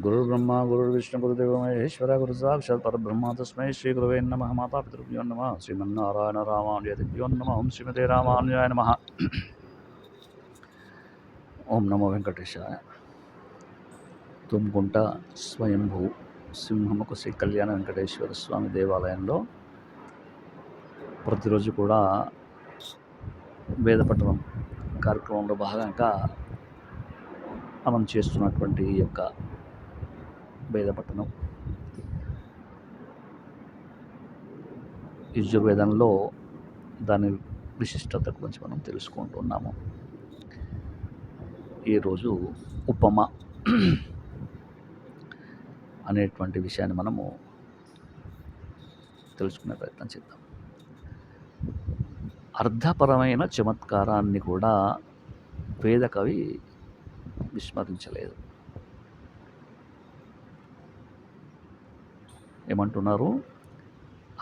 गुरुर्ब्रह्मा गुरुर्विष्णु गुरुदेवो महेश्वर गुरु साक्षात् परब्रह्म तस्मै श्री गुरुवे नमः। मातापितृभ्यो नमः। श्रीमन्नारायण रामानुजतिभ्यो नमः। ओं श्रीमते रामानुजाय नमः। ओं नमो वेंकटेशाय। తుమ్కుంట స్వయంభూ సింహముఖ శ్రీ కళ్యాణ వెంకటేశ్వర స్వామి దేవాలయంలో ప్రతిరోజు కూడా వేదపట్టణం కార్యక్రమంలో భాగంగా మనం చేస్తున్నటువంటి ఈ యొక్క వేదపట్టణం యజుర్వేదంలో దాని విశిష్టత గురించి మనం తెలుసుకుంటున్నాము. ఈరోజు ఉపమ అనేటువంటి విషయాన్ని మనము తెలుసుకునే ప్రయత్నం చేద్దాం. అర్థపరమైన చమత్కారాన్ని కూడా వేదకవి విస్మరించలేదు. ఏమంటున్నారు?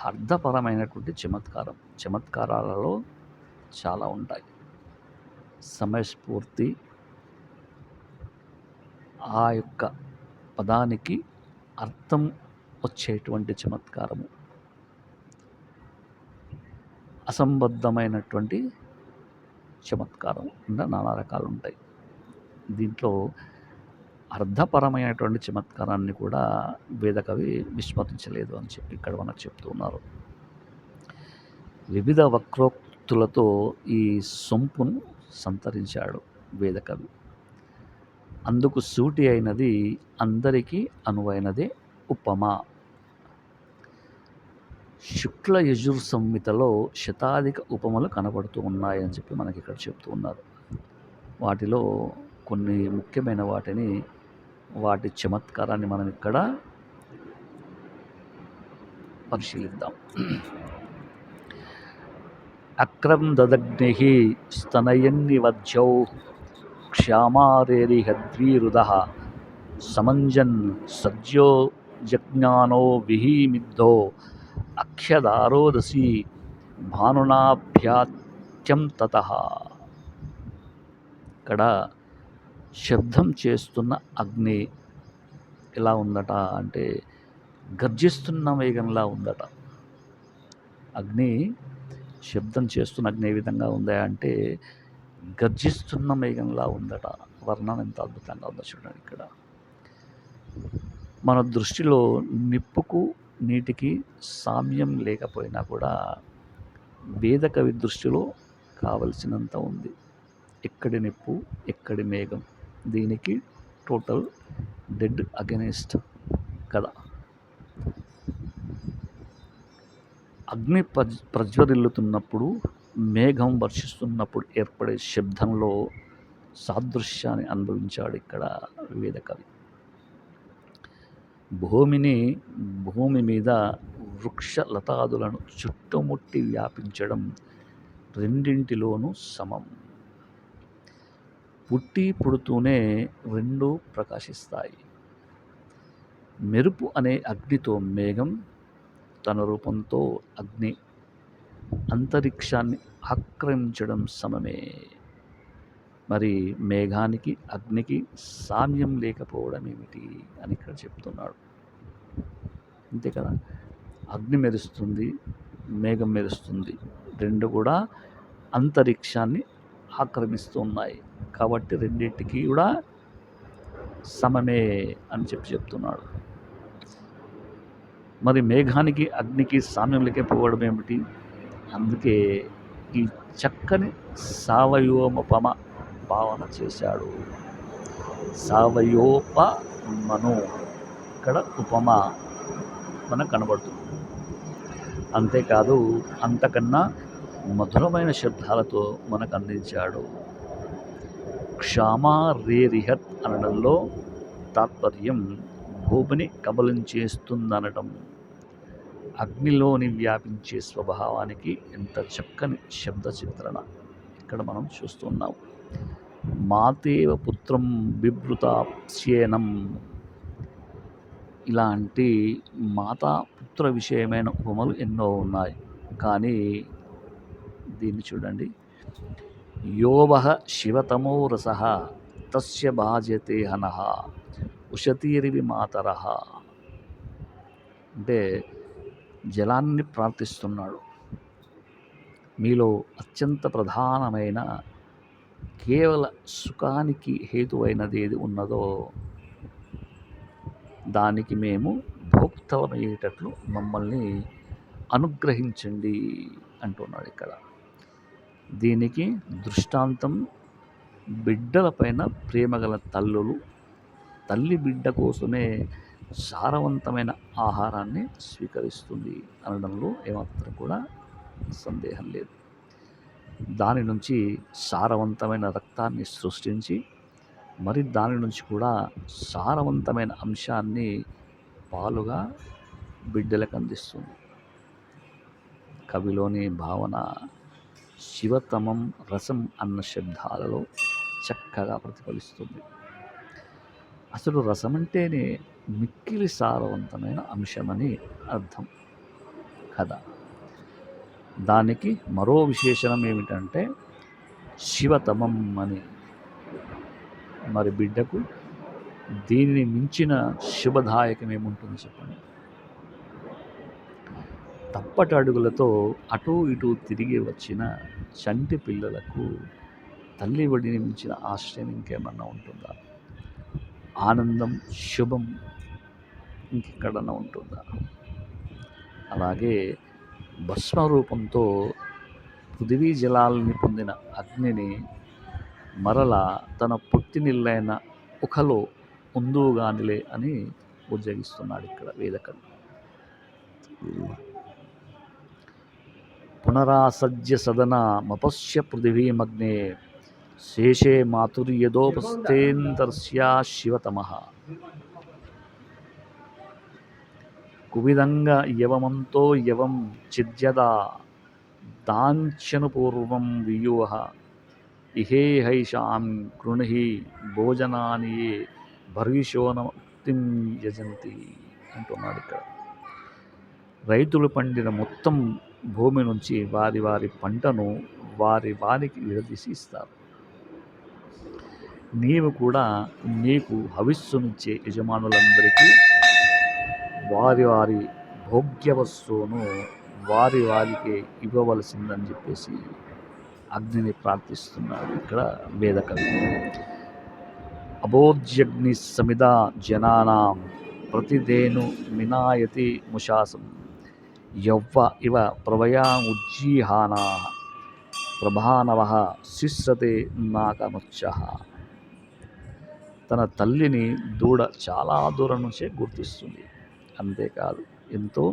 అర్థపరమైనటువంటి చమత్కారాలలో చాలా ఉంటాయి. సమయస్ఫూర్తి, ఆ యొక్క పదానికి అర్థం వచ్చేటువంటి చమత్కారము, అసంబద్ధమైనటువంటి చమత్కారం ఇంకా నానా రకాలు ఉంటాయి. దీంట్లో అర్థపరమైనటువంటి చమత్కారాన్ని కూడా వేదకవి విస్మరించలేదు అని చెప్పి ఇక్కడ మనకు చెప్తూ ఉన్నారు. వివిధ వక్రోక్తులతో ఈ సొంపును సంతరించాడు వేదకవి. అందుకు సూటి అయినది, అందరికీ అనువైనదే ఉపమ. శుక్ల యజుర్ సంహితలో శతాధిక ఉపమలు కనబడుతూ ఉన్నాయని చెప్పి మనకి ఇక్కడ చెప్తూ ఉన్నారు. వాటిలో కొన్ని ముఖ్యమైన వాటి చమత్కారాన్ని మనం ఇక్కడ పరిశీలిద్దాం. అక్రం దదగ్ని స్తనయన్నివజ్జౌ క్షామారేరిహద్వీరుదః సమంజన్ సజ్జో జజ్ఞానో విహీమిద్ధో అఖ్యదారోదసి భానునాభ్యాత్యం తతః. ఇక్కడ శబ్దం చేస్తున్న అగ్ని ఎలా ఉందట అంటే గర్జిస్తున్న మేఘంలా ఉందట. అగ్ని శబ్దం చేస్తున్న అగ్ని ఏ విధంగా ఉందా అంటే గర్జిస్తున్న మేఘంలా ఉందట. వర్ణన ఎంత అద్భుతంగా ఉందో చూడండి. ఇక్కడ మన దృష్టిలో నిప్పుకు నీటికి సామ్యం లేకపోయినా కూడా వేదకవి దృష్టిలో కావలసినంత ఉంది. ఎక్కడి నిప్పు, ఎక్కడి మేఘం, దీనికి టోటల్ డెడ్ అగెనిస్ట్ కదా. అగ్ని ప్రజ్వరిల్లుతున్నప్పుడు, మేఘం వర్షిస్తున్నప్పుడు ఏర్పడే శబ్దంలో సాదృశ్యాన్ని అనుభవించాడు ఇక్కడ వేదకవి. భూమి మీద వృక్ష లతాదులను చుట్టుముట్టి వ్యాపించడం రెండింటిలోనూ సమం. పుడుతూనే రెండూ ప్రకాశిస్తాయి. మెరుపు అనే అగ్నితో మేఘం, తన రూపంతో అగ్ని అంతరిక్షాన్ని ఆక్రమించడం సమమే. మరి మేఘానికి అగ్నికి సామ్యం లేకపోవడం ఏమిటి అని ఇక్కడ చెప్తున్నాడు. అంతే కదా, అగ్ని మెరుస్తుంది, మేఘం మెరుస్తుంది, రెండు కూడా అంతరిక్షాన్ని ఆక్రమిస్తున్నాయి. కాబట్టి రెండింటికి కూడా సమమే అని చెప్తున్నాడు. మరి మేఘానికి అగ్నికి సామ్యం లేకపోవడం ఏమిటి? అందుకే ఈ చక్కని సావయోపమ భావన చేశాడు. సావయోపమను, ఇక్కడ ఉపమ మనకు కనబడుతుంది. అంతేకాదు, అంతకన్నా మధురమైన శబ్దాలతో మనకు అందించాడు. క్షామా రేరిహత్ అనడంలో తాత్పర్యం భూమిని కబలించేస్తుందనడం. అగ్నిలోని వ్యాపించే స్వభావానికి ఎంత చక్కని శబ్ద చిత్రణ ఇక్కడ మనం చూస్తున్నాం. మాతేవ పుత్రం బిభృతాప్స్యేనం, ఇలాంటి మాతా పుత్ర విషయమైన ఉపమలు ఎన్నో ఉన్నాయి. కానీ దీన్ని చూడండి. యోవః శివతమో రసః తస్య భాజతే హనః ఉషతీరివి మాతరః. అంటే జలాన్ని ప్రార్థిస్తున్నాడు. మీలో అత్యంత ప్రధానమైన కేవల సుఖానికి హేతువైనది ఏది ఉన్నదో దానికి మేము భోక్తలమయ్యేటట్లు మమ్మల్ని అనుగ్రహించండి అంటున్నాడు ఇక్కడ. దీనికి దృష్టాంతం బిడ్డలపైన ప్రేమగల తల్లులు తల్లి బిడ్డ కోసమే సారవంతమైన ఆహారాన్ని స్వీకరిస్తుంది అనడంలో ఏమాత్రం కూడా సందేహం లేదు. దాని నుంచి సారవంతమైన రక్తాన్ని సృష్టించి మరి దాని నుంచి కూడా సారవంతమైన అంశాన్ని పాలుగా బిడ్డలకు అందిస్తుంది. కవిలోని భావన శివతమం రసం అన్న శబ్దాలలో చక్కగా ప్రతిఫలిస్తుంది. అసలు రసం అంటేనే మిక్కిలి సారవంతమైన అంశమని అర్థం కదా. దానికి మరో విశేషణం ఏమిటంటే శివతమం అని. మరి బిడ్డకు దీనిని మించిన శుభదాయకం ఏముంటుంది చెప్పండి. తప్పటి అడుగులతో అటూ ఇటూ తిరిగి వచ్చిన చంటి పిల్లలకు తల్లి ఒడిని మించిన ఆశ్రయం ఇంకేమన్నా ఉంటుందా? ఆనందం, శుభం ఇంకెక్కడన్నా ఉంటుందా? అలాగే భస్మరూపంతో పృథివీ జలాలని పొందిన అగ్నిని మరలా తన పుట్టినిల్లైన ఉఖలో ఉందుగానిలే అని ఉజ్జగిస్తున్నాడు ఇక్కడ వేదకవి. పునరాసజ్య సదన మపశ్య పృథివీమగ్నే శేషే మాతుర్యదోపస్థేంతర్స్యా శివతమః. కువిదంగ యవమంతో యవం చిద్యదా దాంచను పూర్వం వియూహ ఇహేహైషాం కృణుహి భోజనాని ఏ భర్విషోనముక్తిం యజంతి అంటున్నాడు ఇక్కడ. రైతులు పండిన మొత్తం భూమి నుంచి వారి వారి పంటను వారి వారికి విడదీసి ఇస్తారు. నీవు కూడా నీకు హవిస్సునిచ్చే యజమానులందరికీ వారి వారి భోగ్య వస్తువును వారి వారికే ఇవ్వవలసిందని చెప్పేసి అగ్నిని ప్రార్థిస్తున్నాడు ఇక్కడ వేదకవి. అబోధ్యగ్ని సమిద జనానాం ప్రతిదేను మినాయతి ముషాసం యవ్వ ఇవ ప్రవయాముజ్జీహానా ప్రభానవః శిశ్రతే నాకముచ్చః. తన తల్లిని దూడ చాలా దూరం నుంచే గుర్తిస్తుంది. అంతేకాదు ఎంతో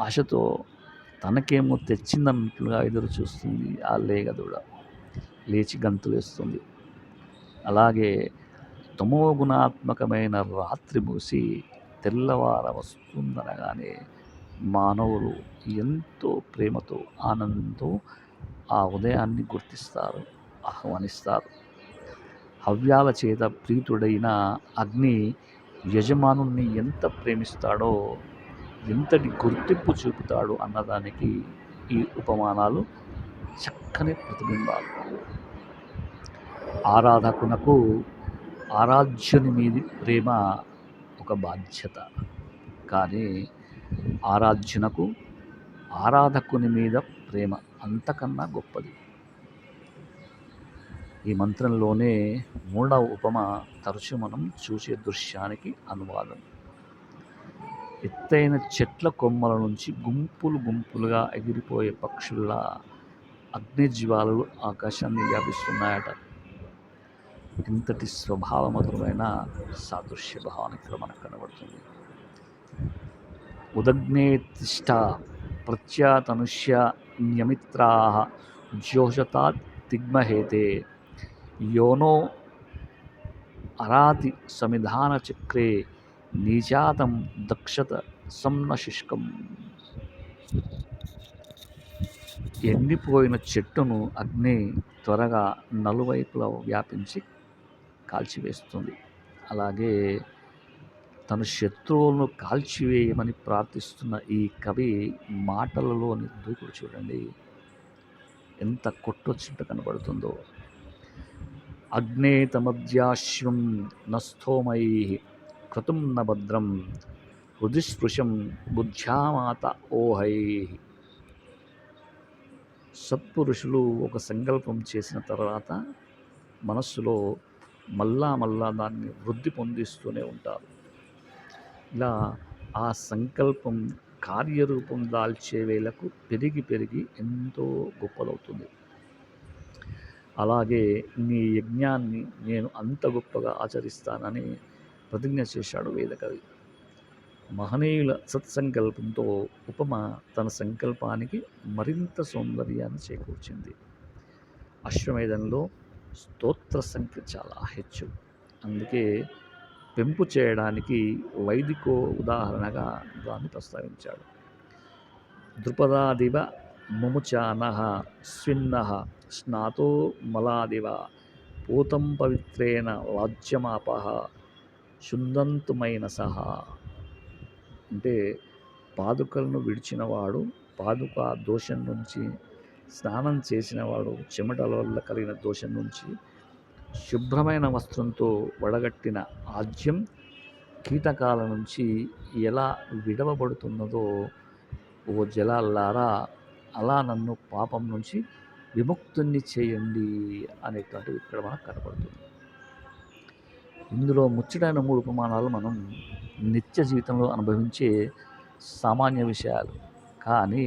ఆశతో తనకేమో తెచ్చిందన్నట్లుగా ఎదురు చూస్తుంది. ఆ లేగ దూడ లేచి గంతులేస్తుంది. అలాగే తమోగుణాత్మకమైన రాత్రి మూసి తెల్లవార వస్తుందనగానే మానవులు ఎంతో ప్రేమతో ఆనందంతో ఆ ఉదయాన్ని గుర్తిస్తారు, ఆహ్వానిస్తారు. హవ్యాల చేత ప్రీతుడైన అగ్ని యజమానుణ్ణి ఎంత ప్రేమిస్తాడో ఎంతటి గుర్తింపు చూపుతాడు అన్నదానికి ఈ ఉపమానాలు చక్కని ప్రతిబింబాలు. ఆరాధకునకు ఆరాధ్యుని మీది ప్రేమ ఒక బాధ్యత, కానీ ఆరాధ్యునకు ఆరాధకుని మీద ప్రేమ అంతకన్నా గొప్పది. ఈ మంత్రంలోనే మూడవ ఉపమ తరచు మనం చూసే దృశ్యానికి అనువాదం. ఎత్తైన చెట్ల కొమ్మల నుంచి గుంపులు గుంపులుగా ఎగిరిపోయే పక్షుల్లా అగ్నిజ్వాలలు ఆకాశాన్ని వ్యాపిస్తున్నాయట. ఇంతటి స్వభావమధురమైన సాదృశ్య భావన ఇక్కడ మనకు కనబడుతుంది. ఉదగ్నే తిష్ట ప్రత్యాతనుష్య న్యమిత్రాః జోషతాత్ తిగ్మహేతే యోనో అరాతి సమిధాన చక్రే నీచాతం దక్షత సంనశుష్కం. ఎండిపోయిన చెట్టును అగ్ని త్వరగా నలువైపులా వ్యాపించి కాల్చివేస్తుంది. అలాగే తన శత్రువులను కాల్చివేయమని ప్రార్థిస్తున్న ఈ కవి మాటలలోని దూకుడు చూడండి ఎంత కొట్టొచ్చినట్టు కనబడుతుందో. అగ్నే తమద్యాశ్వం నస్థోమై క్రతుం న భద్రం హృదిస్పృశం బుద్ధ్యామాత ఓహై. సత్పురుషులు ఒక సంకల్పం చేసిన తర్వాత మనస్సులో మళ్ళా మళ్ళా దాన్ని వృద్ధి పొందిస్తూనే ఉంటారు. ఇలా ఆ సంకల్పం కార్యరూపం దాల్చే వేళకు పెరిగి పెరిగి ఎంతో గొప్పదవుతుంది. అలాగే నీ యజ్ఞాన్ని నేను అంత గొప్పగా ఆచరిస్తానని ప్రతిజ్ఞ చేశాడు వేదకవి. మహనీయుల సత్సంకల్పంతో ఉపమ తన సంకల్పానికి మరింత సౌందర్యాన్ని చేకూర్చింది. అశ్వమేధంలో స్తోత్ర సంఖ్య చాలా హెచ్చు. అందుకే పెంపు చేయడానికి వైదికో ఉదాహరణగా దాన్ని ప్రస్తావించాడు. ద్రుపదాదివ ముముచానః స్విన్నః స్నాతో మలాదివ పూతం పవిత్రేణ వాజ్యమాపః శుద్ధంతుమైన సహా. అంటే పాదుకలను విడిచినవాడు, పాదుక దోషం నుంచి స్నానం చేసినవాడు, చెమటల వల్ల కలిగిన దోషం నుంచి శుభ్రమైన వస్త్రంతో వడగట్టిన ఆజ్యం కీటకాల నుంచి ఎలా విడవబడుతున్నదో ఓ జలాల్లారా అలా నన్ను పాపం నుంచి విముక్తుణ్ణి చేయండి అనేటువంటిది ఇక్కడ మనకు కనపడుతుంది. ఇందులో ముచ్చటైన 3 ఉపమానాలు మనం నిత్య జీవితంలో అనుభవించే సామాన్య విషయాలు. కానీ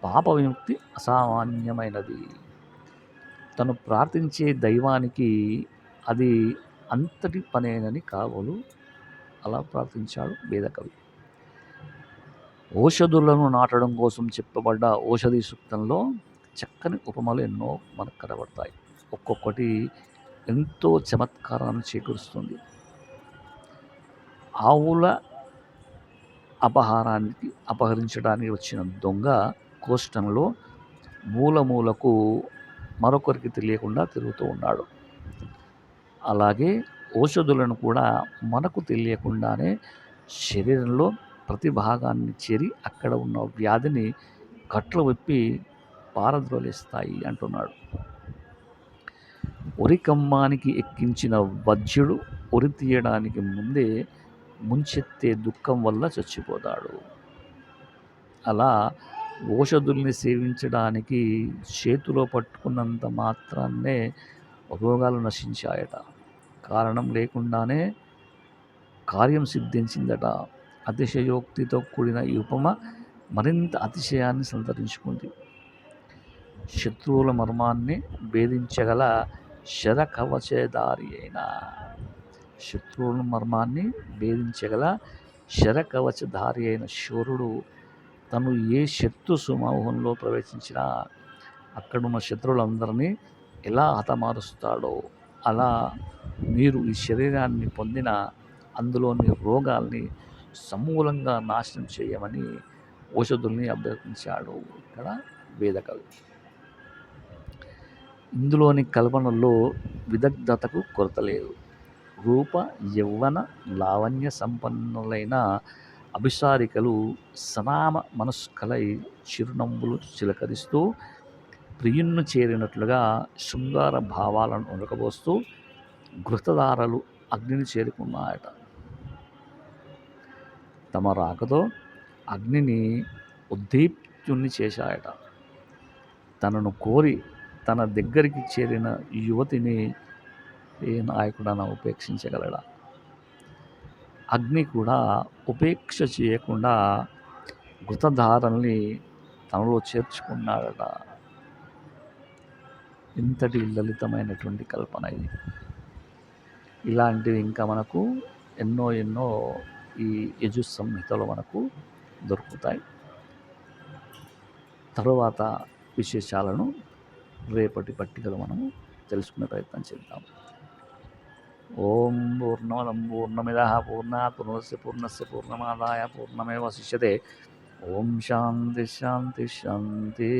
పాప విముక్తి అసామాన్యమైనది. తను ప్రార్థించే దైవానికి అది అంతటి పనేనని కాబోలు అలా ప్రార్థించాడు వేదకవి. ఔషధులను నాటడం కోసం చెప్పబడ్డ ఔషధి సూక్తంలో చక్కని ఉపమలు ఎన్నో మనకు కనబడతాయి. ఒక్కొక్కటి ఎంతో చమత్కారాన్ని చేకూరుస్తుంది. ఆవుల అపహరించడానికి వచ్చిన దొంగ కోష్టంలో మూలకు మరొకరికి తెలియకుండా తిరుగుతూ ఉన్నాడు. అలాగే ఔషధులను కూడా మనకు తెలియకుండానే శరీరంలో ప్రతి భాగాన్ని చేరి అక్కడ ఉన్న వ్యాధిని కట్లు విప్పి పారద్రోలేస్తాయి అంటున్నాడు. ఉరికమ్మానికి ఎక్కించిన వజ్యుడు ఉరి తీయడానికి ముందే ముంచెత్తే దుఃఖం వల్ల చచ్చిపోతాడు. అలా ఔషధుల్ని సేవించడానికి చేతిలో పట్టుకున్నంత మాత్రాన్నే రోగాలు నశించాయట. కారణం లేకుండానే కార్యం సిద్ధించిందట. అతిశయోక్తితో కూడిన ఈ ఉపమ మరింత అతిశయాన్ని సంతరించుకుంది. శత్రువుల మర్మాన్ని భేదించగల శరకవచధారి అయిన శత్రువుల మర్మాన్ని భేదించగల శరకవచధారి అయిన శూరుడు తను ఏ శత్రు సమూహంలో ప్రవేశించినా అక్కడున్న శత్రువులందరినీ ఎలా హతమారుస్తాడో అలా మీరు ఈ శరీరాన్ని పొందిన అందులోని రోగాల్ని సమూలంగా నాశనం చేయమని ఔషధుల్ని అభ్యర్థించాడు ఇక్కడ వేదకవి. ఇందులోని కల్పనలో విదగ్ధతకు కొరత లేదు. రూప యౌవన లావణ్య సంపన్నులైన అభిసారికలు సనామ మనస్కలై చిరునవ్వులు చిలకరిస్తూ ప్రియున్ను చేరినట్లుగా శృంగార భావాలను ఉడకబోస్తూ ఘృతధారలు అగ్నిని చేరుకున్నాయట. తమ రాకతో అగ్నిని ఉద్దీప్తుణ్ణి చేశాయట. తనను కోరి తన దగ్గరికి చేరిన యువతిని ఏ నాయకుడైనా ఉపేక్షించగలడా? అగ్ని కూడా ఉపేక్ష చేయకుండా ఘృతధారల్ని తనలో చేర్చుకున్నాడట. ఇంతటి లలితమైనటువంటి కల్పన ఇది. ఇలాంటివి ఇంకా మనకు ఎన్నో ఈ యజు సంహితలో మనకు దొరుకుతాయి. తరువాత విశేషాలను రేపటి పట్టికలో మనము తెలుసుకునే ప్రయత్నం చేద్దాం. ఓం పూర్ణమదం పూర్ణమిదః పూర్ణాత్ పూర్ణస్య పూర్ణమాదాయ పూర్ణమేవాశిష్యతే. ఓం శాంతి శాంతి శాంతి.